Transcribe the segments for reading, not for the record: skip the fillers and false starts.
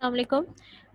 अस्सलाम।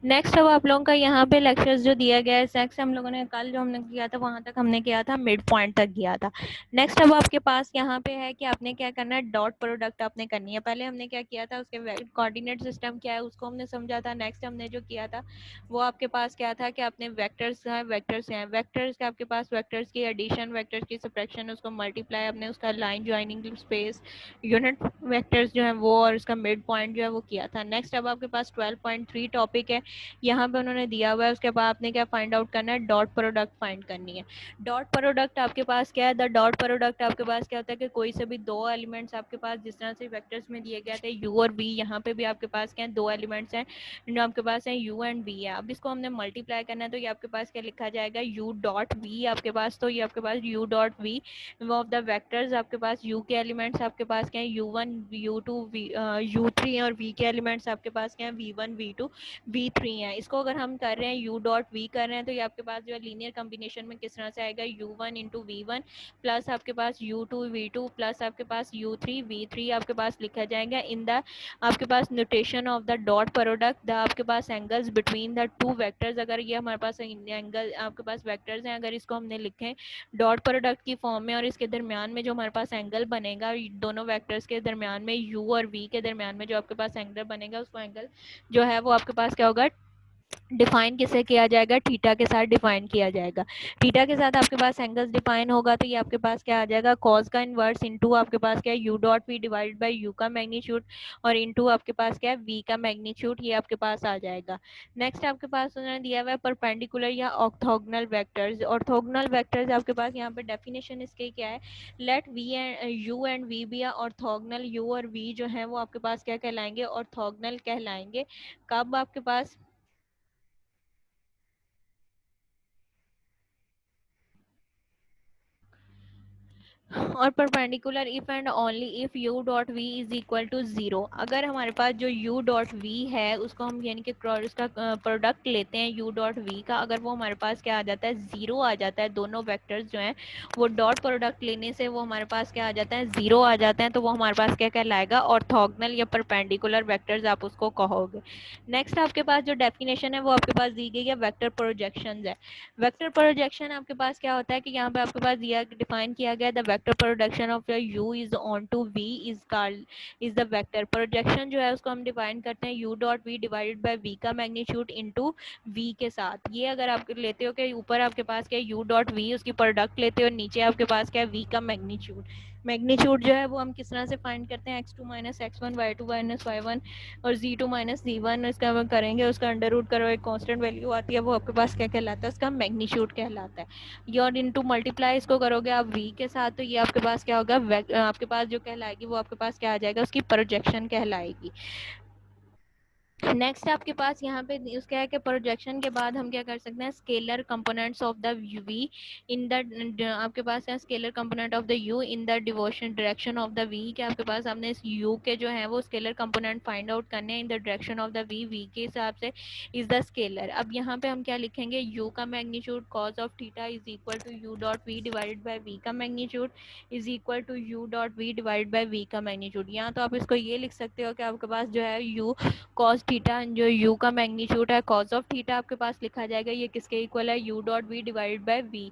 नेक्स्ट अब आप लोगों का यहाँ पे लेक्चर्स जो दिया गया है सेक्स हम लोगों ने कल जो हमने किया था वहाँ तक हमने किया था, मिड पॉइंट तक किया था। नेक्स्ट अब आपके पास यहाँ पे है कि आपने क्या करना है, डॉट प्रोडक्ट आपने करनी है। पहले हमने क्या किया था, उसके कोऑर्डिनेट सिस्टम क्या है उसको हमने समझा था। नेक्स्ट हमने जो किया था वो आपके पास क्या था कि आपने वेक्टर्स हैं, वेक्टर्स के आपके पास वेक्टर्स की एडिशन, वेक्टर्स की सब्ट्रैक्शन, उसको मल्टीप्लाई, आपने उसका line joining, space, unit vectors जो है वो, और उसका मिड पॉइंट जो है वो किया था। नेक्स्ट अब आपके पास 12.3 टॉपिक है, यहाँ पे उन्होंने दिया हुआ है। उसके बाद आपने क्या फाइंड आउट करना है, डॉट प्रोडक्ट फाइंड करनी है। डॉट प्रोडक्ट आपके पास क्या है, द डॉट प्रोडक्ट आपके पास क्या होता है कि कोई से भी दो एलिमेंट्स आपके पास, जिस तरह से वेक्टर्स में दिए गए थे u और v, यहाँ पे भी आपके पास क्या है, दो एलिमेंट्स हैं जो आपके पास है u एंड v है। अब इसको हमने मल्टीप्लाई करना है तो ये आपके पास क्या लिखा जाएगा, u डॉट v आपके पास। तो ये आपके पास u dot v of the vectors, आपके पास u के एलिमेंट्स आपके पास क्या है, u1 u2 u3 और v के एलिमेंट्स आपके पास क्या है, v1 v2 v3 है। इसको अगर हम कर रहे हैं u डॉट v कर रहे हैं तो ये आपके पास जो है लीनियर कॉम्बिनेशन में किस तरह से आएगा, u1 इंटू v1 प्लस आपके पास u2 v2 प्लस आपके पास u3 v3 आपके पास लिखा जाएगा इन द आपके पास notation of the dot product, the आपके पास angles between the two vectors. अगर ये हमारे पास एंगल आपके पास वेक्टर्स हैं, अगर इसको हमने लिखे डॉट प्रोडक्ट की फॉर्म में, और इसके दरमियान में जो हमारे पास एंगल बनेगा दोनों वेक्टर्स के दरमियान में, u और v के दरमियान में जो आपके पास एंगल बनेगा, उसको एंगल जो है वो आपके पास क्या होगा, डिफाइन किससे किया जाएगा, थीटा के साथ डिफाइन किया जाएगा। थीटा के साथ आपके पास एंगल्स डिफाइन होगा तो ये आपके पास क्या आ जाएगा, कॉस का इनवर्स इंटू आपके पास क्या है, u dot v divided by u का मैग्नीट्यूड, और इंटू आपके पास क्या है, वी का मैग्नीट्यूड, ये आपके पास आ जाएगा। नेक्स्ट आपके पास उन्होंने दिया हुआ है परपेंडिकुलर या ऑर्थोगोनल वेक्टर्स। ऑर्थोगोनल वेक्टर्स आपके पास यहाँ पे डेफिनेशन इसके क्या है, let v and u and v be orthogonal. U और वी जो है वो आपके पास क्या कहलाएंगे, ऑर्थोगोनल कहलाएंगे। कब आपके पास, और perpendicular if and only if u dot v is equal to zero. अगर हमारे पास जो u डॉट v है उसको हम यानी कि उसका प्रोडक्ट लेते हैं u डॉट v का, अगर वो हमारे पास क्या आ जाता है, जीरो आ जाता है, दोनों वेक्टर्स जो हैं वो डॉट प्रोडक्ट लेने से वो हमारे पास क्या आ जाता है, जीरो आ जाते हैं, तो वो हमारे पास क्या कहलाएगा, ऑर्थोगोनल या परपेंडिकुलर वेक्टर्स आप उसको कहोगे। नेक्स्ट आपके पास जो डेफिनेशन है वो आपके पास दी गई है, वेक्टर प्रोजेक्शन है। वेक्टर प्रोजेक्शन आपके पास क्या होता है कि यहाँ पे आपके पास दिया डिफाइन किया गया, the vector projection of u is onto v is called is the vector projection. जो है उसको हम डिफाइन करते हैं u dot v divided by v का मैग्नीट्यूड इनटू v के साथ। ये अगर आप लेते हो कि ऊपर आपके पास क्या है u डॉट v, उसकी प्रोडक्ट लेते हो, नीचे आपके पास क्या है v का मैग्नीट्यूड। मैग्नीट्यूड जो है वो हम किस तरह से फाइंड करते हैं, x2 minus x1 y2 minus y1 और z2 माइनस z1, इसका हम करेंगे, उसका अंडर रूट करो, एक कांस्टेंट वैल्यू आती है, वो आपके पास क्या कहलाता है, उसका मैग्नीट्यूड कहलाता है। ये और इनटू मल्टीप्लाई इसको करोगे आप v के साथ, तो ये आपके पास क्या होगा, आपके पास जो कहलाएगी वो आपके पास क्या आ जाएगा, उसकी प्रोजेक्शन कहलाएगी। नेक्स्ट आपके पास यहाँ पे उसका है कि प्रोजेक्शन के बाद हम क्या कर सकते हैं, scalar components of the v in the आपके पास है scalar component of the u in the devotion direction of the v, के आपके पास हमने इस यू के जो है वो स्केलर कंपोनेंट फाइंड आउट करने हैं in the direction of the v के हिसाब से इज द स्केलर। अब यहाँ पे हम क्या लिखेंगे, यू का magnitude cos of theta is equal to u dot v divided by v का magnitude is equal to u dot v divided by v का मैग्नीट्यूड। यहाँ तो आप इसको ये लिख सकते हो कि आपके पास जो है यू कॉस थीटा, जो यू का मैग्नीट्यूड है कॉस ऑफ थीटा आपके पास लिखा जाएगा, ये किसके इक्वल है, u dot v divided by v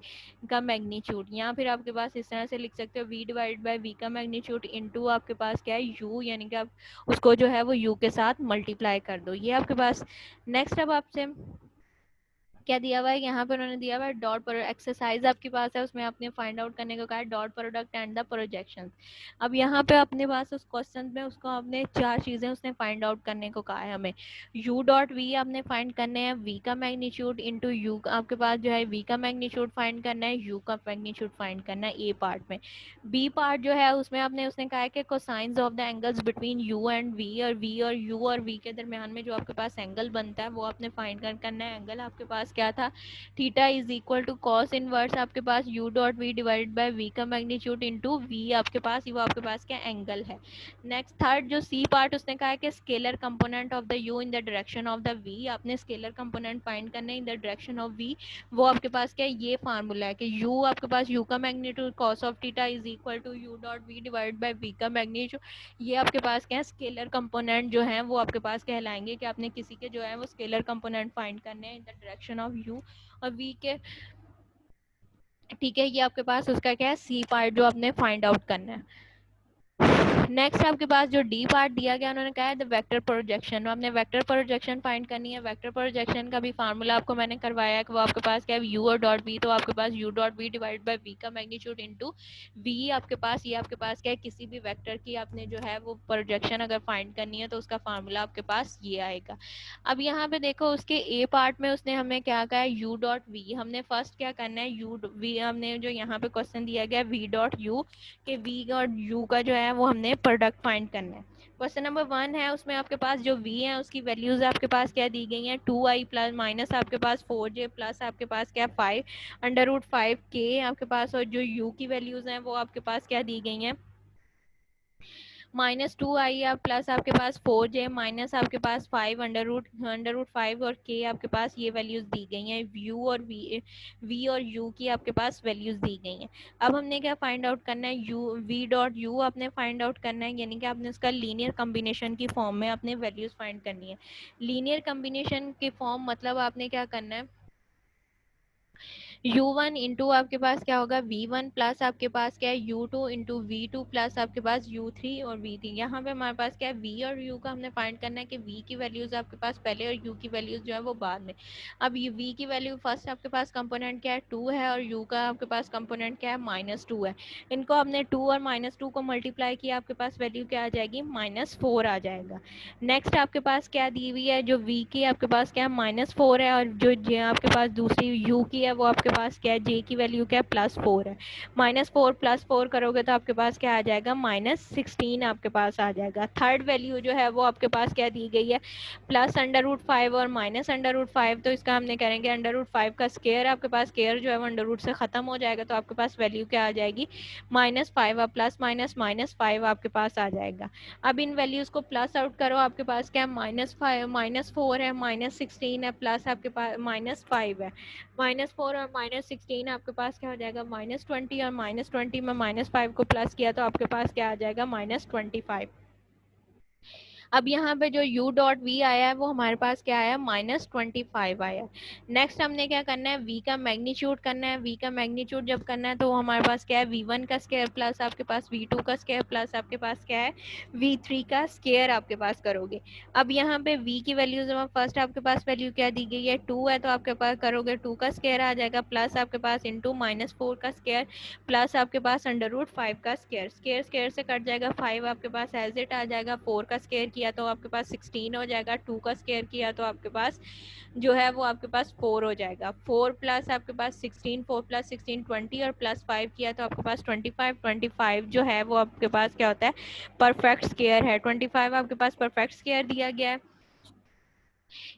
का मैग्नीट्यूड। या फिर आपके पास इस तरह से लिख सकते हो, वी डिवाइडेड बाय वी का मैग्नीट्यूड इनटू आपके पास क्या है, यू, यानी कि आप उसको जो है वो यू के साथ मल्टीप्लाई कर दो, ये आपके पास। नेक्स्ट अब आपसे क्या दिया हुआ है, यहाँ पे उन्होंने दिया हुआ है डॉट पर एक्सरसाइज आपके पास है, उसमें आपने फाइंड आउट करने को कहा है dot product and the projection. अब यहाँ पे अपने पास उस क्वेश्चन में उसको आपने चार चीजें उसने फाइंड आउट करने को कहा है हमें। u डॉट वी आपने फाइंड करने हैं, v का मैग्नीट्यूड इंटू यू, आपके पास जो है v का मैग्नीट्यूड फाइंड करना है, u का मैग्नीट्यूड फाइंड करना है ए पार्ट में। b पार्ट जो है उसमें आपने उसने कहा है कि cosines of the angles between u and v, और v और u और v के दरमियान में जो आपके पास एंगल बनता है वो आपने फाइंड करना है। एंगल आपके पास क्या था, theta is equal to cos inverse आपके पास u dot v divided by v का मैग्नीट्यूड इंटू वी आपके पास, वो आपके पास क्या एंगल है। नेक्स्ट थर्ड जो सी पार्ट उसने कहा है कि scalar component of the u in the direction of the v, आपने स्केलर कंपोनेंट फाइंड करना in the direction of v. वो आपके पास क्या है, ये फार्मूला है कि u आपके पास u का magnitude cos of theta is equal to u dot v divide by v का मैग्नीट्यूड। ये आपके पास क्या है, स्केलर कंपोनेंट जो है वो आपके पास कहलाएंगे कि आपने किसी के जो है वो स्केलर कंपोनेंट फाइंड करने हैं in the direction of u और v के। ठीक है, ये आपके पास उसका क्या है, सी पार्ट जो आपने फाइंड आउट करना है। नेक्स्ट आपके पास जो डी पार्ट दिया गया, उन्होंने कहा है द वेक्टर प्रोजेक्शन, आपने वेक्टर प्रोजेक्शन फाइंड करनी है। वेक्टर प्रोजेक्शन का भी फार्मूला आपको मैंने करवाया है कि वो आपके पास क्या है, यू और डॉट वी, तो आपके पास u dot v divide by v का मैग्नीट्यूड इनटू वी आपके पास, ये आपके पास क्या है, किसी भी वेक्टर की आपने जो है वो प्रोजेक्शन अगर फाइंड करनी है तो उसका फार्मूला आपके पास ये आएगा। अब यहाँ पे देखो उसके ए पार्ट में उसने हमें क्या कहा है, यू डॉट वी, हमने फर्स्ट क्या करना है, यू वी, हमने जो यहाँ पे क्वेश्चन दिया गया वी डॉट यू के वी और यू का जो है वो हमने प्रोडक्ट फाइंड करना है। क्वेश्चन नंबर 1 है, उसमें आपके पास जो v है उसकी वैल्यूज आपके पास क्या दी गई हैं, 2i प्लस माइनस आपके पास 4j प्लस आपके पास क्या 5 अंडर रूट 5k आपके पास, और जो u की वैल्यूज हैं वो आपके पास क्या दी गई हैं, -2i आप प्लस आपके पास 4j माइनस आपके पास 5 अंडर रूट 5 और k आपके पास ये वैल्यूज दी गई हैं, u और v और u की आपके पास वैल्यूज दी गई हैं। अब हमने क्या फाइंड आउट करना है, v डॉट u आपने फाइंड आउट करना है, यानी कि आपने उसका लीनियर कम्बिनेशन की फॉर्म में अपने वैल्यूज फाइंड करनी है। लीनियर कम्बिनेशन की फॉर्म मतलब आपने क्या करना है, u1 इंटू आपके पास क्या होगा, v1 प्लस आपके पास क्या है, u2 इंटू v2 प्लस आपके पास u3 और v3। यहाँ पे हमारे पास क्या है, v और u का हमने फाइंड करना है कि v की वैल्यूज आपके पास पहले और u की वैल्यूज जो है वो बाद में। अब ये v की वैल्यू फर्स्ट आपके पास कंपोनेंट क्या है 2 है और u का आपके पास कंपोनेंट क्या है -2 है। इनको आपने 2 और -2 को मल्टीप्लाई किया, आपके पास वैल्यू क्या आ जाएगी, -4 आ जाएगा। नेक्स्ट आपके पास क्या दी हुई है, जो v की आपके पास क्या है -4 है, और जो j आपके पास दूसरी u की है वो आपके पास क्या है, j की वैल्यू क्या है +4 है। -4 +4 करोगे तो आपके पास क्या आ जाएगा, -16 आपके पास आ जाएगा। थर्ड वैल्यू जो है वो आपके पास क्या दी गई है, +√5 और -√5, तो इसका हमने करेंगे √5 का स्केयर, आपके पास स्केयर जो है वो अंडर रूट से खत्म हो जाएगा, तो आपके पास वैल्यू क्या आ जाएगी, -5 और प्लस माइनस -5 आपके पास आ जाएगा। अब इन वैल्यूज को प्लस आउट करो, आपके पास क्या है, -5 -4 है, -16 है, प्लस आपके पास -5 है, -4 और -16 आपके पास क्या हो जाएगा, -20, और -20 में -5 को प्लस किया तो आपके पास क्या आ जाएगा, -25। अब यहाँ पे जो u डॉट वी आया है वो हमारे पास क्या आया, -25 आया। नेक्स्ट हमने क्या करना है, v का मैग्नीट्यूड करना है। v का मैग्नीट्यूड जब करना है तो हमारे पास क्या है, v1 का स्केयर प्लस आपके पास v2 का स्केयर प्लस आपके पास क्या है, v3 का स्केयर आपके पास करोगे। अब यहाँ पे v की वैल्यूज फर्स्ट आपके पास वैल्यू क्या दी गई है, 2 है, तो आपके पास करोगे 2 का स्केयर आ जाएगा, प्लस आपके पास इंटू -4 का स्केयर प्लस आपके पास √5 का स्केयर, स्केयर स्केयर से कट जाएगा, 5 आपके पास एज इट आ जाएगा, 4 का स्केयर किया तो आपके पास 16 हो जाएगा, 2 का स्केयर किया तो आपके पास जो है वो आपके पास 4 हो जाएगा, 4 प्लस आपके पास 16, 4 प्लस 16 20 और प्लस 5 किया तो आपके पास 25, 25 जो है वो आपके पास क्या होता है, परफेक्ट स्केयर है। 25 आपके पास परफेक्ट स्केयर दिया गया है।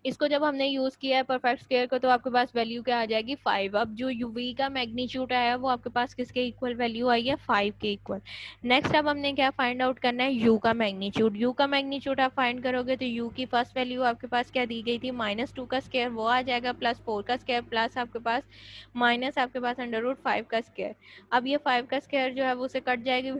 इसको जब हमने यूज किया है परफेक्ट स्क्वायर को तो आपके पास वैल्यू क्या आ जाएगी, 5। अब जो यूवी का मैग्नीट्यूड आया है वो आपके पास किसके इक्वल वैल्यू आई है, 5 के इक्वल। नेक्स्ट अब हमने क्या फाइंड आउट करना है, यू का मैग्नीट्यूड। यू का मैग्नीट्यूड आप फाइंड करोगे तो यू की फर्स्ट वैल्यू आपके पास क्या दी गई थी, -2 का स्क्वायर, वो आ जाएगा, +4 का स्क्वायर प्लस आपके पास माइनस आपके पास √5 का स्क्वायर। अब ये 5 का स्क्वायर जो है वो उसे कट जाएगी,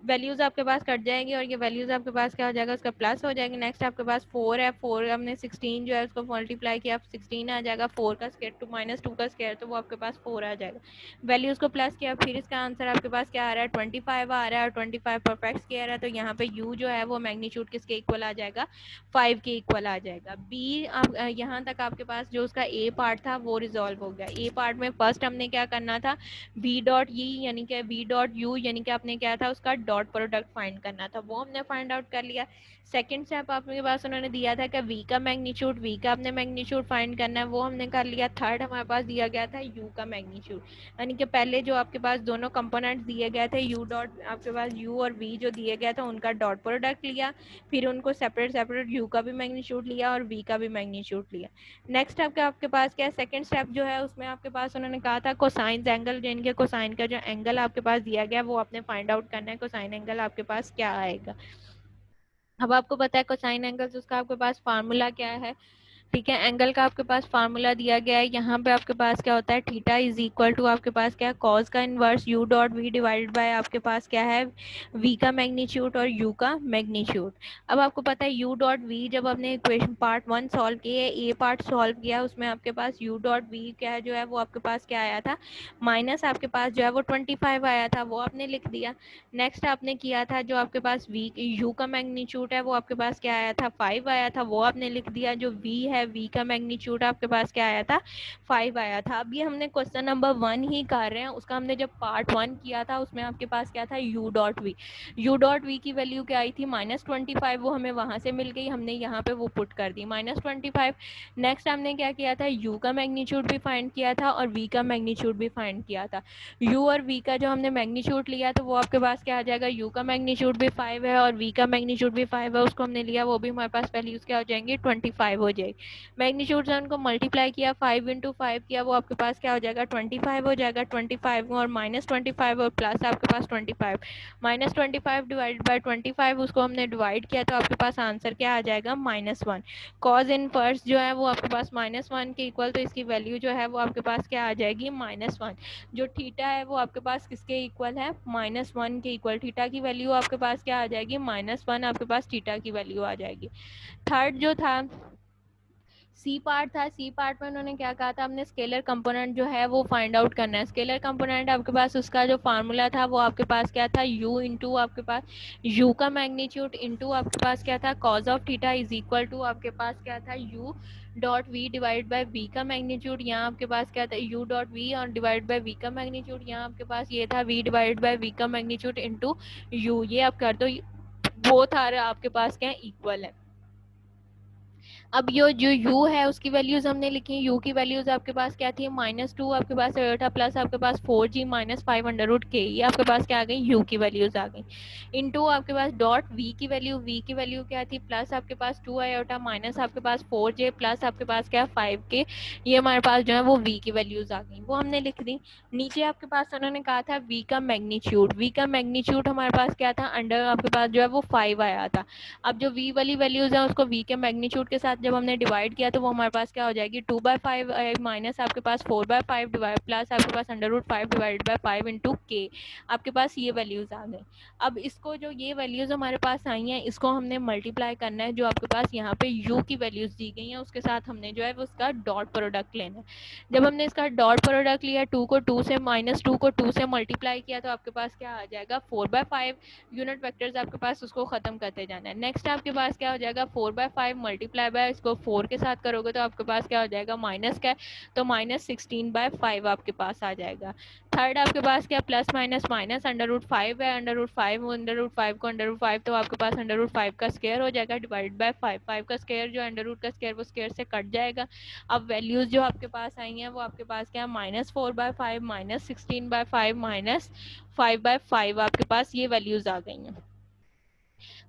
वैल्यूज आपके पास कट जाएंगी और ये वैल्यूज आपके पास क्या हो जाएगा, उसका प्लस हो जाएंगे। नेक्स्ट आपके पास 4 है, 4 हमने 16 जो है उसको मल्टीप्लाई किया, 16 आ जाएगा, 4 का स्क्वायर टू -2 का स्क्वायर तो वो आपके पास 4 आ जाएगा। वैल्यूज को प्लस किया, फिर इसका आंसर आपके पास क्या आ रहा है, 25 आ रहा है, और 25 परफेक्ट स्क्वायर है, तो यहाँ पे u जो है वो मैग्नीट्यूड किसके इक्वल आ जाएगा, 5 के इक्वल आ जाएगा। बी यहाँ तक आपके पास जो उसका ए पार्ट था वो रिजॉल्व हो गया। ए पार्ट में फर्स्ट हमने क्या करना था, v डॉट ई यानी कि v डॉट u यानी कि आपने क्या था उसका डॉट डॉट प्रोडक्ट फाइंड करना था, वो हमने फाइंड आउट कर लिया। सेकंड स्टेप आपके पास उन्होंने दिया था कि v का मैग्नीट्यूड, v का अपने मैग्नीट्यूड फाइंड करना है, वो हमने कर लिया। थर्ड हमारे पास दिया गया था u का मैग्नीट्यूड, यानी कि पहले जो आपके पास दोनों कंपोनेंट्स दिए गए थे u डॉट, आपके पास u और v जो दिए गया था उनका डॉट प्रोडक्ट लिया, फिर उनको सेपरेट सेपरेट u का भी मैग्नीट्यूड लिया और v का भी मैग्नीट्यूड लिया। नेक्स्ट स्टेप आपके पास क्या है, सेकंड स्टेप जो है उसमें आपके पास उन्होंने कहा था कोसाइन एंगल, जिनके कोसाइन का जो एंगल आपके पास दिया गया वो आपने फाइंड आउट करना है, कोसाइन एंगल आपके पास क्या आएगा। अब आपको पता है कोसाइन एंगल्स, उसका आपके पास फार्मूला क्या है, ठीक है। एंगल का आपके पास फार्मूला दिया गया है, यहाँ पे आपके पास क्या होता है, थीटा इज इक्वल टू आपके पास क्या है, कॉस का inverse u dot v divided by आपके पास क्या है, वी का मैग्नीट्यूड और यू का मैग्नीट्यूड। अब आपको पता है यू डॉट वी, जब आपने इक्वेशन पार्ट 1 सॉल्व किए, ए पार्ट सॉल्व किया, उसमें आपके पास यू डॉट वी क्या है जो है वो आपके पास क्या आया था, माइनस आपके पास जो है वो 25 आया था, वो आपने लिख दिया। नेक्स्ट आपने किया था जो आपके पास वी यू का मैग्नीट्यूड है वो आपके पास क्या आया था, 5 आया था, वो आपने लिख दिया। जो वी है, वी का मैग्नीट्यूड आपके पास क्या आया था, 5 आया था। अब ये हमने क्वेश्चन नंबर 1 ही कर रहे हैं, उसका हमने जब पार्ट 1 किया था उसमें आपके पास क्या था, u dot v, u dot v की वैल्यू क्या आई थी, -25, वो हमें वहां से मिल गई, हमने यहाँ पे वो पुट कर दी -25। नेक्स्ट हमने क्या किया था, यू का मैग्नीट्यूड भी फाइंड किया था और वी का मैग्नीट्यूड भी फाइंड किया था। u और v का जो हमने मैग्नीट्यूड लिया तो वो आपके पास क्या आ जाएगा, u का मैग्नीट्यूड भी 5 है और v का मैग्नीट्यूड भी 5 है, उसको हमने लिया, वो भी हमारे पास वैल्यूज क्या हो जाएंगी, 25 हो जाएगी। मैग्नीट्यूड से उनको मल्टीप्लाई किया, 5 इंटू 5 किया, वो आपके पास क्या हो जाएगा, 25 हो जाएगा। 25 और -25 और प्लस आपके पास 25, -25 डिवाइडेड बाई 25, उसको हमने डिवाइड किया तो आपके पास आंसर क्या आ जाएगा, -1। कॉज इनवर्स जो है वो आपके पास -1 के इक्वल, तो इसकी वैल्यू जो है वो आपके पास क्या आ जाएगी, -1। जो थीटा है वो आपके पास किसके इक्वल है, -1 के इक्वल। थीटा की वैल्यू आपके पास क्या आ जाएगी, -1 आपके पास थीटा की वैल्यू आ जाएगी। थर्ड जो था सी पार्ट था, सी पार्ट में उन्होंने क्या कहा था, हमने स्केलर कंपोनेंट जो है वो फाइंड आउट करना है। स्केलर कंपोनेंट आपके पास उसका जो फार्मूला था वो आपके पास क्या था, u इंटू आपके पास u का मैग्नीट्यूड इंटू आपके पास क्या था, cos of theta is equal to आपके पास क्या था, u dot v divide by v का मैग्नीट्यूड, यहाँ आपके पास क्या था, u डॉट वी और डिवाइड बाय v का मैग्नीट्यूड, यहाँ आपके पास ये था v डिवाइड बाय v का मैग्नीट्यूड इंटू u, ये आप कर दो, वो था आपके पास क्या इक्वल है। अब ये जो u है उसकी वैल्यूज हमने लिखी, u की वैल्यूज आपके पास क्या थी, -2 आपके पास था, प्लस आपके पास 4g -5 के, ये आपके पास क्या आ गई, u की वैल्यूज आ गई, इनटू आपके पास डॉट v की वैल्यू क्या थी, प्लस आपके पास 2 आयोटा माइनस आपके पास 4j प्लस आपके पास क्या 5k, ये हमारे पास जो है वो v की वैल्यूज आ गई, वो हमने लिख दी। नीचे आपके पास उन्होंने कहा था v का मैग्नीट्यूड हमारे पास क्या था, अंडर आपके पास जो है वो 5 आया था। अब जो v वाली वैल्यूज है उसको v के मैग्नीट्यूड के साथ जब हमने डिवाइड किया तो वो हमारे पास क्या हो जाएगी, 2/5 माइनस आपके पास 4/5 डिवाइड प्लस आपके पास √5 डिवाइड बाय 5 इंटू के, आपके पास ये वैल्यूज आ गई। अब इसको जो ये वैल्यूज हमारे पास आई हैं इसको हमने मल्टीप्लाई करना है, जो आपके पास यहाँ पे u की वैल्यूज दी गई हैं उसके साथ हमने जो है वो उसका डॉट प्रोडक्ट लेना है। जब हमने इसका डॉट प्रोडक्ट लिया, 2 को 2 से -2 को 2 से मल्टीप्लाई किया तो आपके पास क्या आ जाएगा, 4/5 यूनिट वेक्टर्स आपके पास उसको खत्म करते जाना है। नेक्स्ट आपके पास क्या हो जाएगा, 4/5 मल्टीप्लाई बाय इसको 4 के साथ करोगे तो आपके पास क्या हो जाएगा, माइनस का तो -16/5 आपके पास आ जाएगा। थर्ड आपके पास क्या, प्लस माइनस माइनस √5 है, √5 को √5 तो आपके पास √5 का स्क्वायर हो जाएगा डिवाइड बाय 5, 5 का स्क्वायर जो √ का स्क्वायर वो स्क्वायर से कट जाएगा। अब वैल्यूज जो आपके पास आई हैं वो आपके पास क्या, -4/5 -16/5 -5/5 आपके पास ये वैल्यूज आ गई हैं।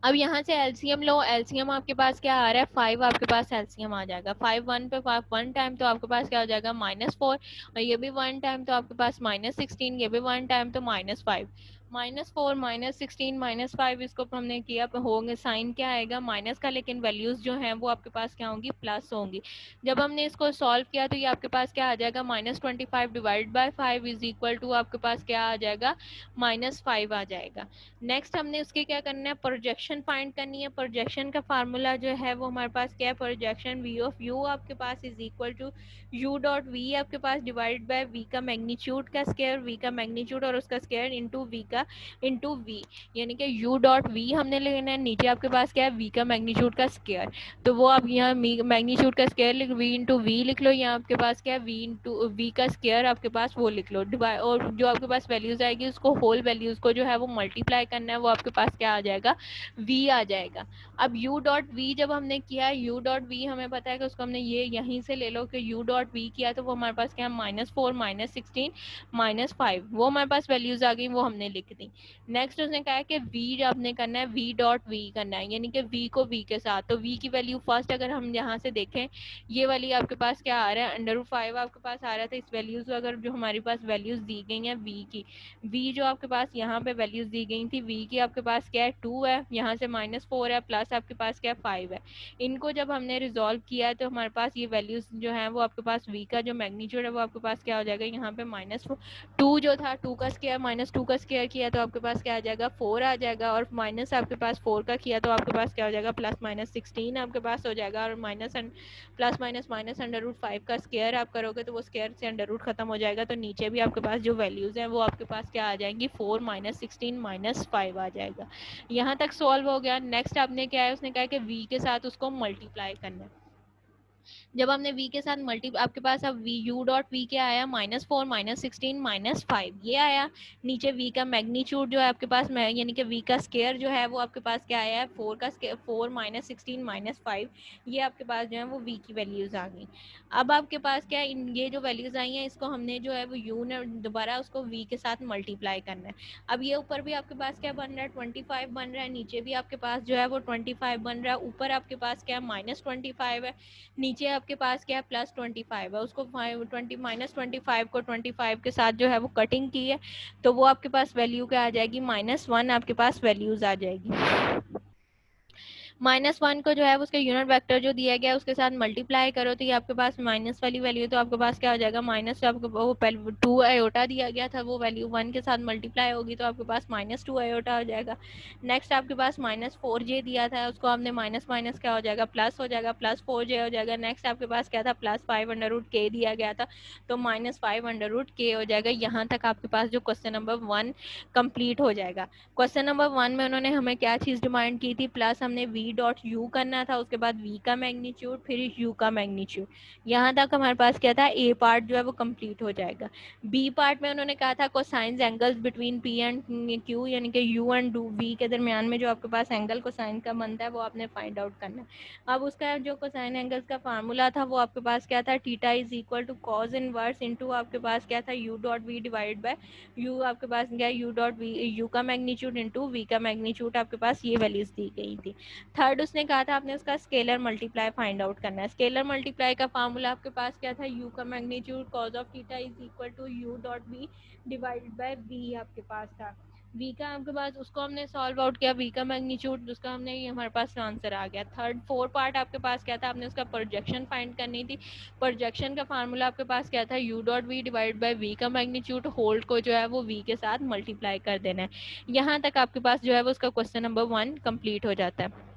अब यहाँ से एलसीएम लो, एलसीएम आपके पास क्या आ रहा है, 5 आपके पास एलसीएम आ जाएगा, 5 1 पे 5 1 टाइम तो आपके पास क्या हो जाएगा, -4 और ये भी 1 टाइम तो आपके पास -16, ये भी 1 टाइम तो -5, -4 -16 -5 इसको हमने किया होंगे, साइन क्या आएगा माइनस का, लेकिन वैल्यूज जो हैं वो आपके पास क्या होंगी, प्लस होंगी। जब हमने इसको सॉल्व किया तो ये आपके पास क्या आ जाएगा, -25 divide by 5 is equal to आपके पास क्या आ जाएगा, -5 आ जाएगा। नेक्स्ट हमने उसके क्या करना है, प्रोजेक्शन फाइंड करनी है। प्रोजेक्शन का फार्मूला जो है वो हमारे पास क्या है, प्रोजेक्शन v ऑफ u आपके पास is equal to u dot v आपके पास डिवाइड बाय v का मैग्नीट्यूड का स्क्वायर, v का मैग्नीट्यूड और उसका स्क्वायर इनटू v का जाएगा इंटू वी, यानी कि यू डॉट वी हमने लेना है, नीचे आपके पास क्या है वी का मैग्नीट्यूड का स्क्वायर, तो वो आप यहाँ मैग्नीट्यूड का स्क्वायर लिख वी इंटू वी लिख लो, यहाँ आपके पास क्या है वी इंटू वी का स्क्वायर आपके पास वो लिख लो, और जो आपके पास वैल्यूज आएगी उसको होल वैल्यूज को जो है वो मल्टीप्लाई करना है, वो आपके पास क्या आ जाएगा वी आ जाएगा। अब u डॉट वी जब हमने किया, u डॉट वी हमें पता है कि उसको हमने ये यहीं से ले लो कि u डॉट वी किया तो वो हमारे पास क्या -4 -16 -5, वो हमारे पास वैल्यूज आ गई, वो हमने लिख दी। नेक्स्ट उसने कहा है कि v आपने करना है v डॉट वी करना है, यानी कि v को v के साथ, तो v की वैल्यू फर्स्ट अगर हम यहाँ से देखें ये वाली आपके पास क्या आ रहा है √5 आपके पास आ रहा था, इस वैल्यूज अगर जो हमारे पास वैल्यूज दी गई हैं v की, v जो आपके पास यहाँ पे वैल्यूज दी गई थी v की आपके पास क्या है 2 है, यहाँ से -4 है, प्लस आपके पास क्या 5 है, इनको जब हमने रिजॉल्व किया है तो हमारे पास ये वैल्यूज जो है वो आपके पास v का जो मैग्नीट्यूड है वो आपके पास क्या हो जाएगा, यहाँ पे -2 जो था 2 का स्क्वायर -2 का स्क्वायर किया तो आपके पास क्या आ जाएगा 4 आ जाएगा, और माइनस आपके पास 4 का किया तो आपके पास क्या हो जाएगा +-16 आपके पास हो जाएगा, और प्लस माइनस √5 का स्क्वायर आप करोगे तो वो स्क्वायर से अंडर रूट खत्म हो जाएगा, तो नीचे भी आपके पास जो वैल्यूज हैं वो आपके पास क्या आ जाएंगी 4 -16 -5 आ जाएगा। यहाँ तक सॉल्व हो गया। नेक्स्ट आपने क्या है, उसने कहा कि v के साथ उसको मल्टीप्लाई करना है। जब हमने v के साथ मल्टी आपके पास अब v u डॉट वी क्या आया -4 -16 -5 ये आया, नीचे v का मैग्नीट्यूड जो है आपके पास यानी कि v का स्क्वायर जो है वो आपके पास क्या आया है 4 का स्क्वायर 4 -16 -5, ये आपके पास जो है वो v की वैल्यूज आ गई। अब आपके पास क्या इन ये जो वैल्यूज आई हैं इसको हमने जो है वो u ने दोबारा उसको v के साथ मल्टीप्लाई करना है। अब ये ऊपर भी आपके पास क्या बन रहा है 25 बन रहा है, नीचे भी आपके पास जो है वो 25 बन रहा है, ऊपर आपके पास क्या -25 है, नीचे आपके पास क्या है +25 है, उसको -25 को 25 के साथ जो है वो कटिंग की है, तो वो आपके पास वैल्यू क्या आ जाएगी -1 आपके पास वैल्यूज आ जाएगी। -1 को जो है उसके यूनिट वेक्टर जो दिया गया है उसके साथ मल्टीप्लाई करो तो ये आपके पास माइनस वाली वैल्यू, तो आपके पास क्या हो जाएगा माइनस, आपको वो 2 आयोटा दिया गया था वो वैल्यू 1 के साथ मल्टीप्लाई होगी तो आपके पास -2 आयोटा हो जाएगा। नेक्स्ट आपके पास -4j दिया था, उसको हमने माइनस माइनस क्या हो जाएगा प्लस हो जाएगा, +4j हो जाएगा। नेक्स्ट आपके पास क्या था +5 दिया गया था तो -5 हो जाएगा। यहाँ तक आपके पास जो क्वेश्चन नंबर 1 कंप्लीट हो जाएगा। क्वेश्चन नंबर 1 में उन्होंने हमें क्या चीज़ डिमांड की थी, प्लस हमने v डॉट यू करना था, उसके बाद v का मैग्नीट्यूड फिर u का मैग्नीट्यूड। यहाँ तक हमारे पास क्या था a पार्ट जो है वो कंप्लीट हो जाएगा। b पार्ट में उन्होंने कहा था cosines angles between p and q, यानी कि u एंड v के दरमियान में जो आपके पास एंगल कोसाइन का बनता है वो आपने फाइंड आउट करना है। अब उसका जो कोसाइन एंगल्स का फार्मूला था वो आपके पास क्या था, theta is equal to cos inverse into आपके पास क्या था u dot v divide by u, आपके पास क्या u डॉट v u का मैग्नीट्यूड इनटू v का मैग्नीट्यूड, आपके पास ये वैल्यूज दी गई थी। थर्ड उसने कहा था आपने उसका स्केलर मल्टीप्लाई फाइंड आउट करना है। स्केलर मल्टीप्लाई का फार्मूला आपके पास क्या था, u का magnitude cos of theta is equal to u dot v divided by v आपके पास था। v का आपके पास उसको हमने सॉल्व आउट किया, v का मैग्नीट्यूड उसका हमने ये हमारे पास आंसर आ गया। थर्ड 4 पार्ट आपके पास क्या था, आपने उसका प्रोजेक्शन फाइंड करनी थी। प्रोजेक्शन का फार्मूला आपके पास क्या था, u dot v divide by v का मैग्नीट्यूड होल्ड को जो है वो v के साथ मल्टीप्लाई कर देना है। यहाँ तक आपके पास जो है वो उसका क्वेश्चन नंबर 1 कंप्लीट हो जाता है।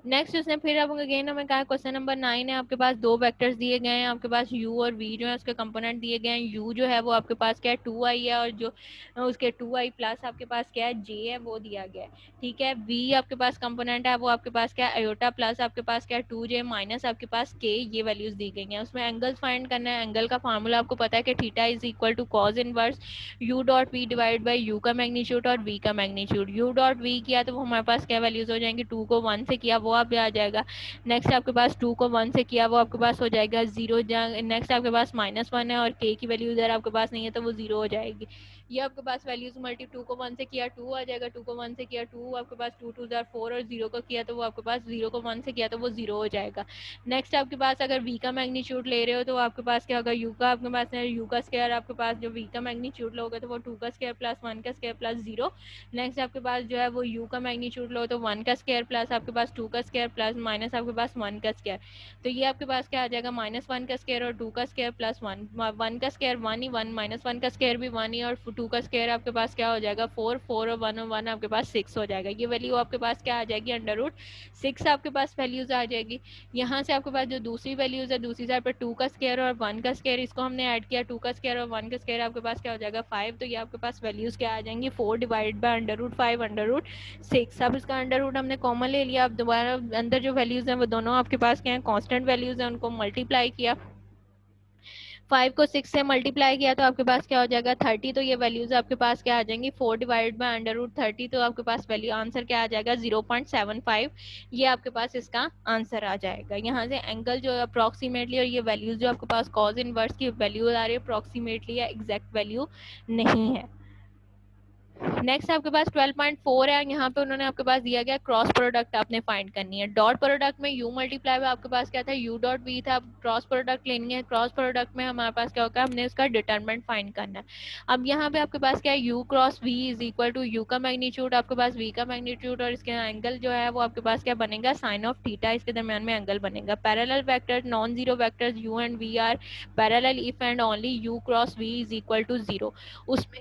नेक्स्ट उसने फिर अब अगेन हमें कहा क्वेश्चन नंबर 9 है, आपके पास दो वेक्टर्स दिए गए हैं, आपके पास u और v जो है उसके कंपोनेंट दिए गए हैं। u जो है वो आपके पास क्या है 2i है, और जो उसके 2i प्लस आपके पास क्या है j है वो दिया गया है। ठीक है, v आपके पास कंपोनेंट है वो आपके पास क्या है आयोटा, प्लस आपके पास क्या है 2j माइनस आपके पास k, ये वैल्यूज दी गई हैं। उसमें एंगल्स फाइंड करना है। एंगल का फार्मूला आपको पता है कि theta is equal to cos inverse u dot v divide by u का मैग्नीट्यूड और v का मैग्नीट्यूड। u डॉट v किया तो वो हमारे पास क्या वैल्यूज हो जाएंगी, 2 को 1 से किया वो आप आ जाएगा। नेक्स्ट आपके पास 2 को 1 से किया वो आपके पास हो जाएगा 0। नेक्स्ट आपके पास -1 है और k की वैल्यू इधर आपके पास नहीं है तो वो 0 हो जाएगी। ये आपके पास वैल्यूज मल्टी 2 को 1 से किया 2 आ जाएगा, 2 को 1 से किया 2 आपके पास 2 2 4 और 0 को किया तो वो आपके पास 0 को 1 से किया तो वो 0 हो जाएगा। नेक्स्ट आपके पास अगर v का मैग्नीट्यूड ले रहे हो तो आपके पास क्या होगा, u का आपके पास है u का स्क्वायर, आपके पास जो v का मैग्नीट्यूड लोगे तो वो 2 का स्क्वायर प्लस 1 का स्क्वायर प्लस 0। नेक्स्ट आपके पास जो है वो u का मैग्नीट्यूड लो तो 1 का स्क्वायर प्लस आपके पास 2 का स्क्वायर प्लस माइनस आपके पास 1 का स्क्वायर, तो ये आपके पास क्या आ जाएगा -1 का स्क्वायर और 2 का स्क्वायर प्लस 1 का स्क्वायर 1 ही 1 -1 का स्क्वायर भी 1 ही और 2 का स्क्वायर आपके पास क्या हो जाएगा 4, 4 और 1 और 1 आपके पास 6 हो जाएगा। ये वैल्यू आपके पास क्या आ जाएगी √6 आपके पास वैल्यूज आ जाएगी। यहाँ से आपके पास जो दूसरी वैल्यूज है दूसरी साइड पर 2 का स्क्वायर और 1 का स्क्वायर, इसको हमने ऐड किया, 2 का स्क्वायर और 1 का स्क्वायर आपके पास क्या हो जाएगा 5। तो ये आपके पास वैल्यूज क्या आ जाएंगी 4 डिवाइड बाय √5 √6। अब इसका अंडर रूट हमने कॉमन ले लिया। अब दोबारा अंदर जो वैल्यूज हैं वो दोनों आपके पास क्या है कांस्टेंट वैल्यूज हैं, उनको मल्टीप्लाई किया, 5 को 6 से मल्टीप्लाई किया तो आपके पास क्या हो जाएगा 30। तो ये वैल्यूज आपके पास क्या आ जाएंगी 4 डिवाइड बाय √30। तो आपके पास वैल्यू आंसर क्या आ जाएगा 0.75। ये आपके पास इसका आंसर आ जाएगा। यहाँ से एंगल जो अप्रॉक्सीमेटली और ये वैल्यूज जो आपके पास कॉज इनवर्स की वैल्यू आ रही है अप्रॉक्सीमेटली या एग्जैक्ट वैल्यू नहीं है। नेक्स्ट आपके पास 12.4 है। यहाँ पे उन्होंने आपके पास दिया गया क्रॉस प्रोडक्ट आपने फाइंड करनी है। डॉट प्रोडक्ट में u मल्टीप्लाई में आपके पास क्या था u डॉट v था। क्रॉस प्रोडक्ट लेनी है, क्रॉस प्रोडक्ट में हमारे पास क्या होगा हमने उसका डिटरमिनेंट फाइंड करना है। अब यहाँ पे आपके पास क्या है u cross v is equal to u का मैग्नीट्यूड आपके पास v का मैग्नीट्यूड और इसके एंगल जो है वो आपके पास क्या बनेगा साइन ऑफ थीटा, इसके दरमियान में एंगल बनेगा। Parallel vector non zero vectors u and v are parallel if and only u cross v is equal to 0। उसमें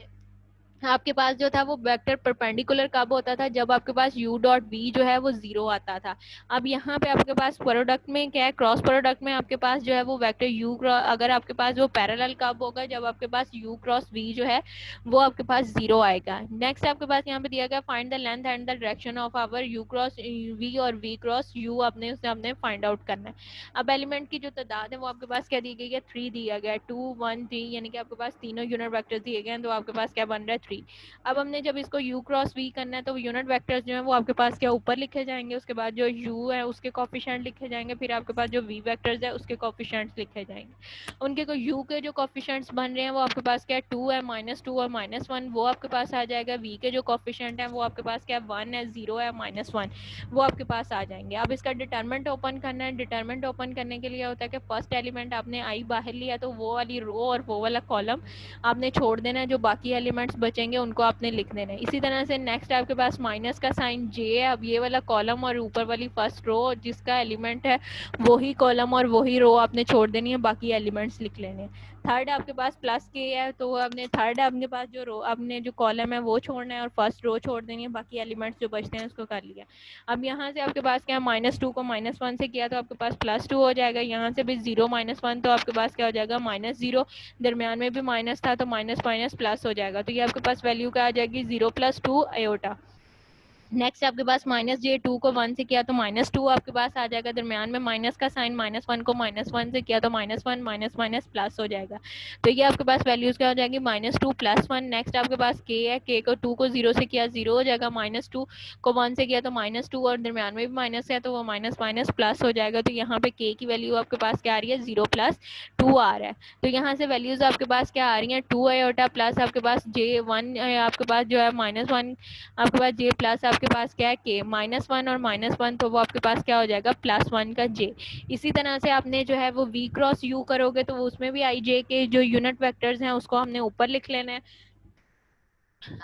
आपके पास जो था वो वेक्टर परपेंडिकुलर कब होता था जब आपके पास u डॉट v जो है वो 0 आता था। अब यहाँ पे आपके पास प्रोडक्ट में क्या है क्रॉस प्रोडक्ट में आपके पास जो है वो वेक्टर u अगर आपके पास वो पैरेलल कब होगा जब आपके पास u क्रॉस v जो है वो आपके पास 0 आएगा। नेक्स्ट आपके पास यहाँ पे दिया गया find the length and the direction of our u cross v और v क्रॉस u आपने उसे हमने फाइंड आउट करना है। अब एलिमेंट की जो तादाद है वो आपके पास क्या दी गई है 3 दिया गया है, 2 1 3 यानी कि आपके पास तीनों यूनिट वेक्टर्स दिए गए हैं तो आपके पास क्या बन रहा है 3। अब हमने जब इसको u क्रॉस v करना है तो यूनिट वेक्टर्स जो है वो आपके पास क्या ऊपर लिखे जाएंगे, उसके बाद जो u है उसके कोफिशिएंट लिखे जाएंगे, फिर आपके पास जो v वेक्टर्स है उसके कोफिशिएंट्स लिखे जाएंगे। उनके को u के जो कोफिशिएंट्स बन रहे हैं वो आपके पास क्या 2 है, -2 और -1 वो आपके पास आ जाएगा। v के जो कोफिशिएंट है वो आपके पास क्या 1 है, 0 है, -1 वो आपके पास आ जाएंगे। अब इसका डिटरमिनेंट ओपन करना है। डिटरमिनेंट ओपन करने के लिए होता है कि फर्स्ट एलिमेंट आपने i बाहर लिया तो वो वाली रो और वो वाला कॉलम आपने छोड़ देना है, जो बाकी एलिमेंट्स बचेंगे उनको आपने लिख देना है। इसी तरह से नेक्स्ट आपके पास माइनस का साइन j है। अब ये वाला कॉलम और ऊपर वाली फर्स्ट रो जिसका एलिमेंट है वही कॉलम और वही रो आपने छोड़ देनी है, बाकी एलिमेंट्स लिख लेने हैं। थर्ड आपके पास प्लस k है तो आपने थर्ड आपके पास जो रो आपने जो कॉलम है वो छोड़ना है और फर्स्ट रो छोड़ देनी है, बाकी एलिमेंट्स जो बचते हैं उसको कर लिया। अब यहाँ से आपके पास क्या -2 को -1 से किया तो आपके पास +2 हो जाएगा। यहाँ से भी 0 -1 तो आपके पास क्या हो जाएगा -0, दरमियान में भी माइनस था तो माइनस माइनस प्लस हो जाएगा। तो ये आपके पास वैल्यू क्या आ जाएगी 0 + 2 आयोटा। नेक्स्ट आपके पास -j2 को 1 से किया तो -2 आपके पास आ जाएगा, दरमियान में माइनस का साइन -1 को -1 से किया तो -1 माइनस माइनस प्लस हो जाएगा। तो ये आपके पास वैल्यूज क्या हो जाएगी -2 + 1। नेक्स्ट आपके पास k है, k को 2 को 0 से किया 0 हो जाएगा, -2 को 1 से किया तो -2 और दरमियान में भी माइनस है तो वो माइनस माइनस प्लस हो जाएगा। तो यहाँ पे k की वैल्यू आपके पास क्या आ रही है 0 + 2 आ रहा है। तो यहाँ से वैल्यूज आपके पास क्या आ रही है 2 आयोटा प्लस आपके पास j1 आपके पास जो है -1 आपके पास j प्लस आपके पास क्या है k -1 और -1 तो वो आपके पास क्या हो जाएगा +1 का j। इसी तरह से आपने जो है वो v क्रॉस u करोगे तो उसमें भी i j के जो यूनिट वेक्टर्स हैं उसको हमने ऊपर लिख लेना है।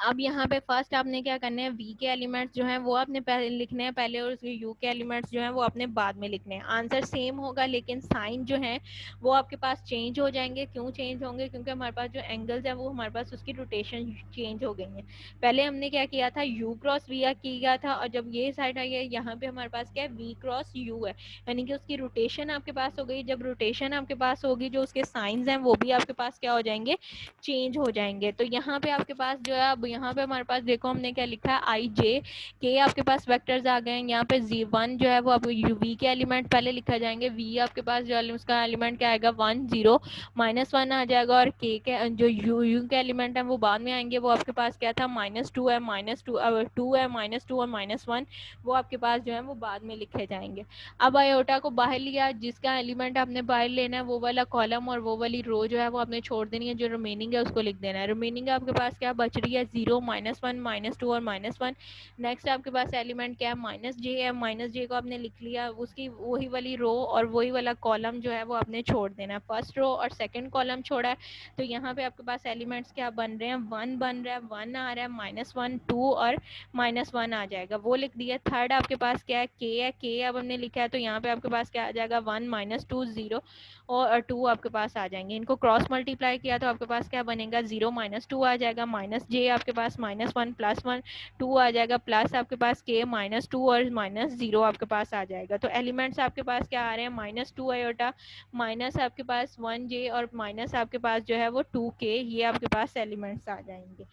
अब यहाँ पे फर्स्ट आपने क्या करना है v के एलिमेंट्स जो हैं वो आपने पहले लिखने हैं पहले और उसके u के एलिमेंट्स जो हैं वो आपने बाद में लिखने हैं। आंसर सेम होगा लेकिन साइन जो है वो आपके पास चेंज हो जाएंगे। क्यों चेंज होंगे? क्योंकि हमारे पास जो एंगल्स हैं वो हमारे पास उसकी रोटेशन चेंज हो गई है। पहले हमने क्या किया था u क्रॉस v किया था और जब ये साइड आई है यहाँ पे हमारे पास क्या है v क्रॉस u है, यानी कि उसकी रोटेशन आपके पास हो गई। जब रोटेशन आपके पास होगी जो उसके साइंस हैं वो भी आपके पास क्या हो जाएंगे चेंज हो जाएंगे। तो यहाँ पे आपके पास जो है अब यहाँ पे हमारे पास देखो हमने क्या लिखा है आई जे के आपके पास वेक्टर्स आ गए हैं। यहाँ पे z1 जो है वो अब v के एलिमेंट पहले लिखा जाएंगे। v आपके पास जो उसका एलिमेंट क्या आएगा 1 0 -1 आ जाएगा और k के जो u के एलिमेंट है वो बाद में आएंगे। वो आपके पास क्या था -2 है, -2 है, -2 और -1 वो आपके पास जो है वो बाद में लिखे जाएंगे। अब आयोटा को बाहर लिया, जिसका एलिमेंट आपने बाहर लेना है वो वाला कॉलम और वो वाली रो जो है वो आपने छोड़ देनी है, जो रिमेनिंग है उसको लिख देना है। रिमेनिंग आपके पास क्या बच रही है दिया 0, -1, -2 और -1। नेक्स्ट आपके पास एलिमेंट क्या है, -j है। -j को आपने लिख लिया, उसकी वही वाली रो और वही वाला कॉलम जो है वो आपने छोड़ देना है। फर्स्ट रो और सेकंड कॉलम छोड़ा है, तो यहाँ पे आपके पास एलिमेंट्स क्या बन रहे हैं, 1 बन रहा है, 1 आ रहा है, -1, 2 और -1 आ जाएगा, वो लिख दिया। थर्ड आपके पास क्या है, k है। k अब हमने लिखा है, तो यहाँ पे आपके पास क्या आ जाएगा, 1, -2, 0 और 2 आपके पास आ जाएंगे। इनको क्रॉस मल्टीप्लाई किया तो आपके पास क्या बनेगा, 0 -2 आ जाएगा, -j आपके पास -1 +1 2 आ जाएगा, प्लस आपके पास k -2 और -0 आपके पास आ जाएगा। तो एलिमेंट्स आपके पास क्या आ रहे हैं, -2 आयोटा, माइनस आपके पास 1j और माइनस आपके पास जो है वो 2k, ये आपके पास एलिमेंट्स आ जाएंगे।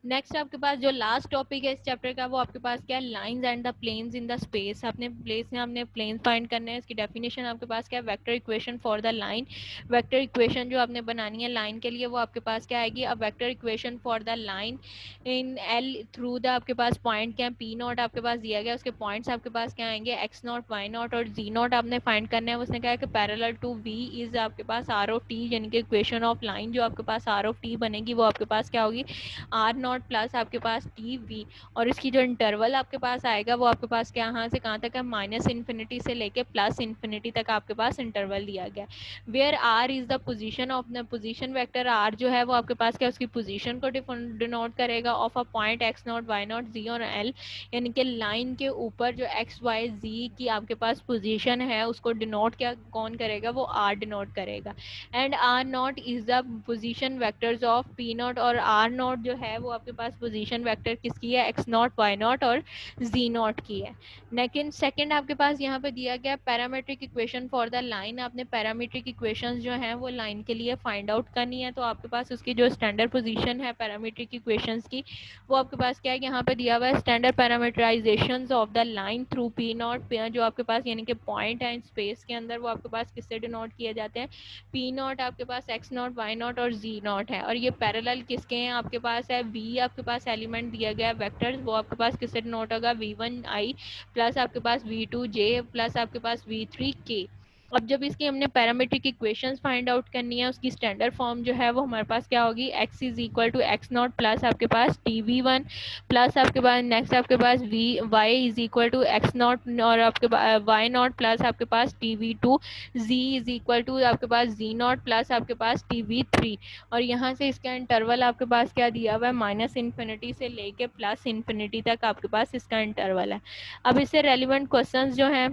नेक्स्ट आपके पास जो लास्ट टॉपिक है इस चैप्टर का, वो आपके पास क्या है, lines and the planes in the space. अपने प्लेस में हमने प्लेन्स फाइंड करने हैं। इसकी डेफिनेशन आपके पास क्या है, vector equation for the line. Vector equation जो आपने बनानी है लाइन के लिए, वो आपके पास क्या आएगी, अब vector equation for the line in L through the आपके पास पॉइंट क्या है, पी नॉट आपके पास दिया गया, उसके पॉइंट्स आपके पास क्या आएंगे, एक्स नॉट, वाई नॉट और जी नॉट आपने फाइंड करना है। उसने कहा कि पैरेलल टू वी इज आपके पास आर ऑफ टी, यानी कि इक्वेशन ऑफ लाइन जो आपके पास आर ऑफ टी बनेगी वो आपके पास क्या होगी, आर नॉट प्लस आपके पास टी वी। और इसकी जो इंटरवल आपके पास आएगा वो आपके पास क्या, यहाँ से कहाँ तक है, -इन्फिनिटी से लेके +इन्फिनिटी तक आपके पास इंटरवल दिया गया। Where r is the position of the position vector, r जो है वो आपके पास क्या, उसकी पोजीशन को डिनोट करेगा of a point x naught, y naught, जी और एल, यानी कि लाइन के ऊपर जो एक्स वाई जी की आपके पास पोजीशन है उसको डिनोट क्या कौन करेगा, वो आर डिनोट करेगा। And r naught is the position vectors of p naught, और आर नॉट जो है वो आपके पास पोजीशन वेक्टर किसकी है, एक्स नॉट, वाई नॉट और जी नॉट की है। लेकिन सेकंड आपके पास यहाँ पे दिया गया parametric equation for the line. आपने पैरामीट्रिक इक्वेशंस जो हैं वो लाइन के लिए फाइंड आउट करनी है, तो आपके पास उसकी जो स्टैंडर्ड पोजीशन है पैरामीट्रिक इक्वेशंस की, वो आपके पास क्या है, यहाँ पे दिया हुआ है standard parametrization of the line through p naught, जो आपके पास यानी कि पॉइंट है स्पेस के अंदर, वो आपके पास किससे डिनोट किए जाते हैं, पी नॉट आपके पास एक्स नॉट, वाई नॉट और जी नॉट है। और ये पैरेलल किसके हैं, आपके पास है वी, आपके पास एलिमेंट दिया गया है वेक्टर्स, वो आपके पास किससे डिनोट होगा, v1i प्लस आपके पास v2j प्लस आपके पास v3k। अब जब इसकी हमने पैरामीट्रिक इक्वेशंस फाइंड आउट करनी है, उसकी स्टैंडर्ड फॉर्म जो है वो हमारे पास क्या होगी, x is equal to x naught plus आपके पास tv1 प्लस आपके पास नेक्स्ट आपके पास v y is equal to x naught और आपके पास y नॉट प्लस आपके पास tv2, z is equal to आपके पास z नॉट प्लस आपके पास tv3। और यहाँ से इसका इंटरवल आपके पास क्या दिया हुआ है, -इन्फिनिटी से लेके +इन्फिनिटी तक आपके पास इसका इंटरवल है। अब इससे रेलिवेंट क्वेश्चंस जो हैं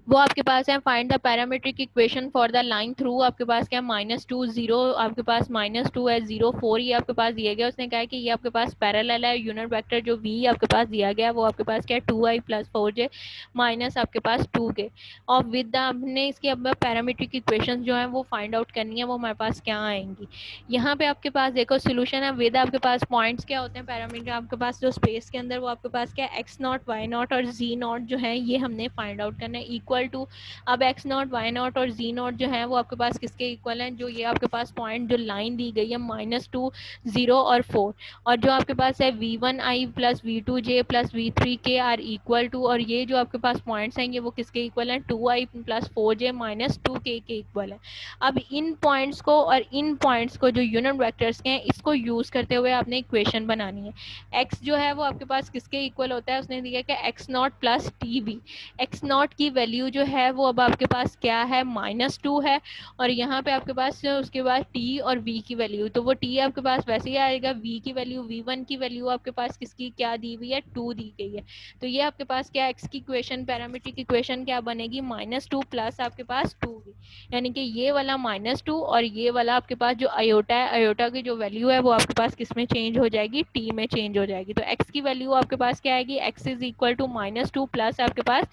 वो आपके पास है, find the parametric equation for the line through, आपके पास क्या -2 0 आपके पास -2 है, 0 4 ये आपके पास दिया गया। उसने कहा है कि ये आपके पास पैरेलल है, यूनिट वेक्टर जो v आपके पास दिया गया वो आपके पास क्या है 2i + 4j माइनस आपके पास 2k। और विद द हमने इसकी अब पैरामीट्रिक इक्वेशन जो है वो फाइंड आउट करनी है, वो हमारे पास क्या आएंगी। यहाँ पे आपके पास देखो सोल्यूशन है, विद आपके पास पॉइंट्स क्या होते हैं पैरामीटर आपके पास जो स्पेस के अंदर, वो आपके पास क्या एक्स नॉट, वाई नॉट और जी नॉट जो है ये हमने फाइंड आउट करना है, इक्वल टू अब एक्स नॉट, वाई नॉट और जी नॉट जो है वो आपके पास किसके इक्वल हैं, जो ये आपके पास पॉइंट जो लाइन दी गई है -2 0 और 4, और जो आपके पास है v1i plus v2j plus v3k r equal to, और ये जो आपके पास पॉइंट्स हैं ये वो किसके इक्वल हैं, 2i plus 4j minus 2k के इक्वल है। अब इन पॉइंट्स को और इन पॉइंट्स को जो यूनिट वेक्टर्स के हैं इसको यूज करते हुए आपने इक्वेशन बनानी है। x जो है वो आपके पास किसके इक्वल होता है, उसने दिया कि x naught plus T V. X not की वैल्यू जो है वो अब आपके पास क्या है, -2 है, और यहाँ पे आपके पास उसके बाद t और v की वैल्यू, तो वो t आपके पास वैसे ही आएगा, v की वैल्यू v1 की वैल्यू आपके पास किसकी क्या दी हुई है, 2 दी गई है। तो ये आपके पास क्या x की इक्वेशन पैरामीट्रिक इक्वेशन क्या बनेगी, -2 प्लस आपके पास 2v, यानी कि ये वाला -2 और ये वाला आपके पास जो आयोटा है, आयोटा की जो वैल्यू है वो आपके पास किस में चेंज हो जाएगी, t में चेंज हो जाएगी। तो x की वैल्यू आपके पास क्या आएगी, x is equal to -2 plus आपके पास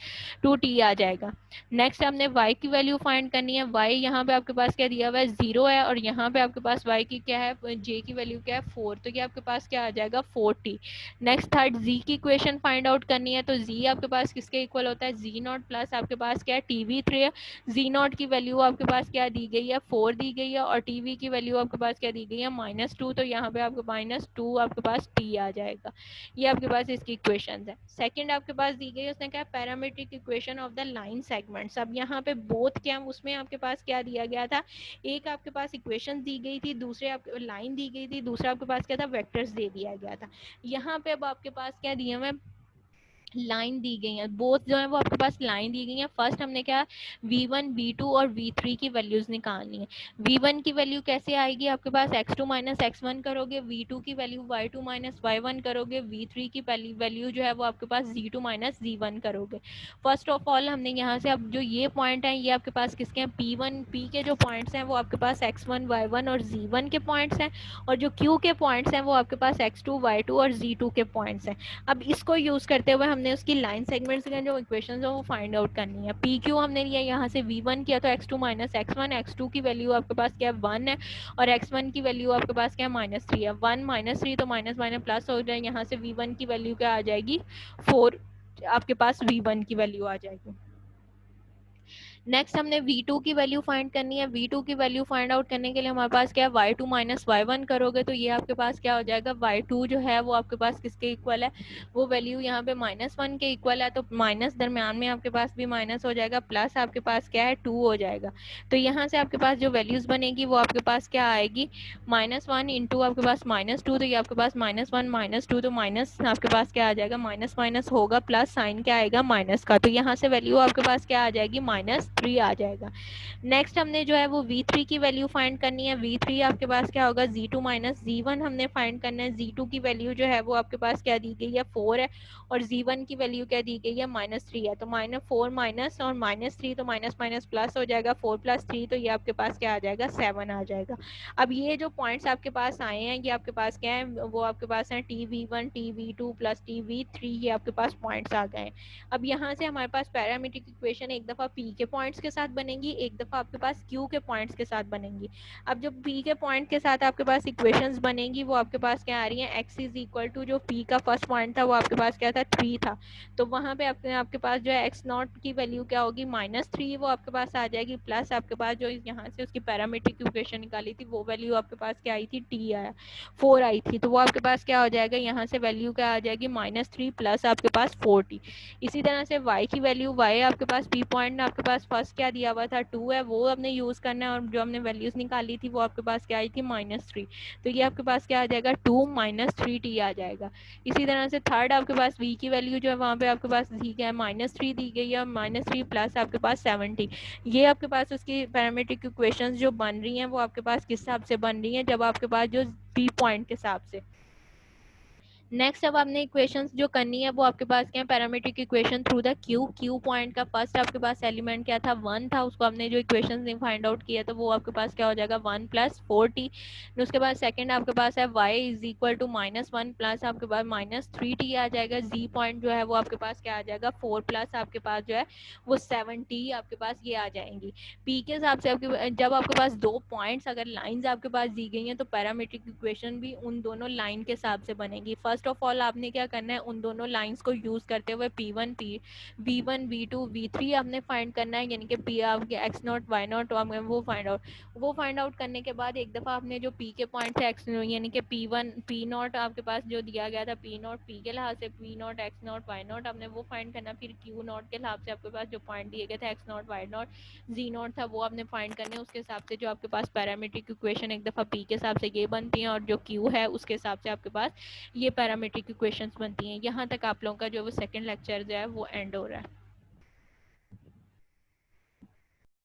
2t आ जाएगा। नेक्स्ट हमने y की वैल्यू फाइंड करनी है, y यहाँ पे आपके पास क्या दिया हुआ है 0 है, और यहाँ पे आपके पास y की क्या है, j की वैल्यू क्या है 4, तो ये आपके पास क्या आ जाएगा 4t। नेक्स्ट थर्ड z की इक्वेशन फाइंड आउट करनी है, तो z आपके पास किसके इक्वल होता है, z नॉट प्लस आपके पास क्या है tv3 है, z नॉट की वैल्यू आपके पास क्या दी गई है 4 दी गई है, और tv की वैल्यू आपके पास क्या दी गई है -2, तो यहाँ पे आपके -2 आपके पास t आ जाएगा। ये आपके पास इसकी इक्वेशन है। सेकंड आपके पास दी गई है, उसने क्या parametric equation of the line segments. अब यहाँ पे बोथ क्या, उसमें आपके पास क्या दिया गया था, एक आपके पास इक्वेशन दी गई थी, दूसरे आपके लाइन दी गई थी, दूसरा आपके पास क्या था, वेक्टर्स दे दिया गया था। यहाँ पे अब आपके पास क्या दिया हुआ है, लाइन दी गई है, बोथ जो है वो आपके पास लाइन दी गई है। फर्स्ट हमने क्या, v1 v2 और v3 की वैल्यूज निकालनी है। v1 की वैल्यू कैसे आएगी आपके पास, x2 माइनस x1 करोगे, v2 की वैल्यू y2 माइनस y1 करोगे, v3 की वैल्यू जो है वो आपके पास z2 माइनस z1 करोगे। फर्स्ट ऑफ ऑल हमने यहाँ से, अब जो ये पॉइंट है ये आपके पास किसके हैं, p1 p के जो पॉइंट्स हैं वो आपके पास x1 y1 और z1 के पॉइंट्स हैं, और जो q के पॉइंट्स हैं वो आपके पास x2 y2 और z2 के पॉइंट्स हैं। अब इसको यूज करते हुए हमने उसकी लाइन सेगमेंट्स के जो इक्वेशन है वो फाइंड आउट करनी है। पी क्यू हमने लिया यहाँ से v1 किया तो x2 माइनस x1, x2 की वैल्यू आपके पास क्या है 1 है, और x1 की वैल्यू आपके पास क्या है -3 है। 1 -3 तो माइनस माइनस प्लस हो जाए, यहाँ से v1 की वैल्यू क्या आ जाएगी 4, आपके पास v1 की वैल्यू आ जाएगी। नेक्स्ट हमने v2 की वैल्यू फाइंड करनी है। v2 की वैल्यू फाइंड आउट करने के लिए हमारे पास क्या है, y2 माइनस y1 करोगे तो ये आपके पास क्या हो जाएगा, y2 जो है वो आपके पास किसके इक्वल है, वो वैल्यू यहाँ पे -1 के इक्वल है, तो माइनस दरम्यान में आपके पास भी माइनस हो जाएगा, प्लस आपके पास क्या है 2 हो जाएगा। तो यहाँ से आपके पास जो वैल्यूज बनेगी वो आपके पास क्या आएगी, -1 इंटू आपके पास -2, तो ये आपके पास -1 -2, तो माइनस आपके पास क्या आ जाएगा, माइनस माइनस होगा, प्लस साइन क्या आएगा माइनस का, तो यहाँ से वैल्यू आपके पास क्या आ जाएगी, -3 आ जाएगा। नेक्स्ट हमने जो है वो v3 की वैल्यू फाइंड करनी है। v3 आपके पास क्या होगा, z2 माइनस z1 हमने फाइंड करना है। z2 की वैल्यू जो है वो आपके पास क्या दी गई है 4 है, और z1 की वैल्यू क्या दी गई है -3 है, तो -4 माइनस और -3 तो माइनस माइनस प्लस हो जाएगा, 4 + 3 तो ये आपके पास क्या आ जाएगा 7 आ जाएगा। अब ये जो पॉइंट्स आपके पास आए हैं ये आपके पास क्या है, वो आपके पास है tv1 tv2 प्लस tv3, ये आपके पास पॉइंट्स आ गए। अब यहाँ से हमारे पास पैरामीट्रिक इक्वेशन एक दफ़ा p के पॉइंट्स के साथ बनेगी, एक दफ़ा आपके पास q के पॉइंट्स के साथ बनेगी। अब जब p के पॉइंट के साथ आपके पास इक्वेशंस बनेंगी वो आपके पास क्या आ रही है, x इज इक्वल टू जो p का फर्स्ट पॉइंट था वो आपके पास क्या था 3 था, तो वहाँ पे आपके पास जो है x नॉट की वैल्यू क्या होगी -3, वो आपके पास आ जाएगी, प्लस आपके पास जो यहाँ से उसकी पैरामीट्रिक इक्वेशन निकाली थी वो वैल्यू आपके पास क्या आई थी, t आया 4 आई थी, तो वो आपके पास क्या हो जाएगा, यहाँ से वैल्यू क्या आ जाएगी -3 प्लस आपके पास 4t। इसी तरह से y की वैल्यू, y आपके पास p पॉइंट आपके पास फर्स्ट क्या दिया हुआ था 2 है, वो हमने यूज करना है, और जो हमने वैल्यूज निकाली थी वो आपके पास क्या आई थी -3, तो ये आपके पास क्या आ जाएगा 2 -3t आ जाएगा। इसी तरह से थर्ड आपके पास v की वैल्यू जो है वहाँ पे आपके पास दी क्या है -3 दी गई है, -3 प्लस आपके पास 70, ये आपके पास उसकी पैरामीट्रिक इक्वेशंस जो बन रही हैं वो आपके पास किस हिसाब से बन रही हैं, जब आपके पास जो p पॉइंट के हिसाब से। नेक्स्ट अब आपने इक्वेशंस जो करनी है वो आपके पास क्या है, parametric equation through the Q point का फर्स्ट आपके पास एलिमेंट क्या था 1 था, उसको हमने जो इक्वेशन फाइंड आउट किया तो वो आपके पास क्या हो जाएगा 1 + 4t। उसके बाद सेकंड आपके पास है y is equal to -1 plus आपके पास -3t आ जाएगा। z पॉइंट जो है वो आपके पास क्या आ जाएगा 4 प्लस आपके पास जो है वो 7t आपके पास ये आ जाएंगी। p के हिसाब से आपके जब आपके पास दो पॉइंट्स अगर लाइंस आपके पास दी गई हैं तो पैरामीट्रिक इक्वेशन भी उन दोनों लाइन के हिसाब से बनेगी। फर्स्ट ऑफ ऑल आपने क्या करना है, उन दोनों लाइंस को यूज करते हुए p1 v1 v2 v3 आपने फाइंड करना है, यानी कि p आपके x0 y0 वो फाइंड आउट करने के बाद एक दफा आपने जो p के पॉइंट है x यानी कि p1 p0 आपके पास जो दिया गया था p0 p के लिहाज से p0 x0 y0 आपने वो फाइंड करना, फिर q0 के लिहाज से आपके पास जो पॉइंट दिए गए थे x0 y0 z0 था वो आपने फाइंड करने, उसके हिसाब से जो आपके पास पैरामीट्रिक इक्वेशन एक दफा p के हिसाब से ये बनती है, और जो q है उसके हिसाब से आपके पास ये पैरामीट्रिक इक्वेशंस बनती हैं। यहाँ तक आप लोगों का जो वो सेकंड लेक्चर जो है वो एंड हो रहा है।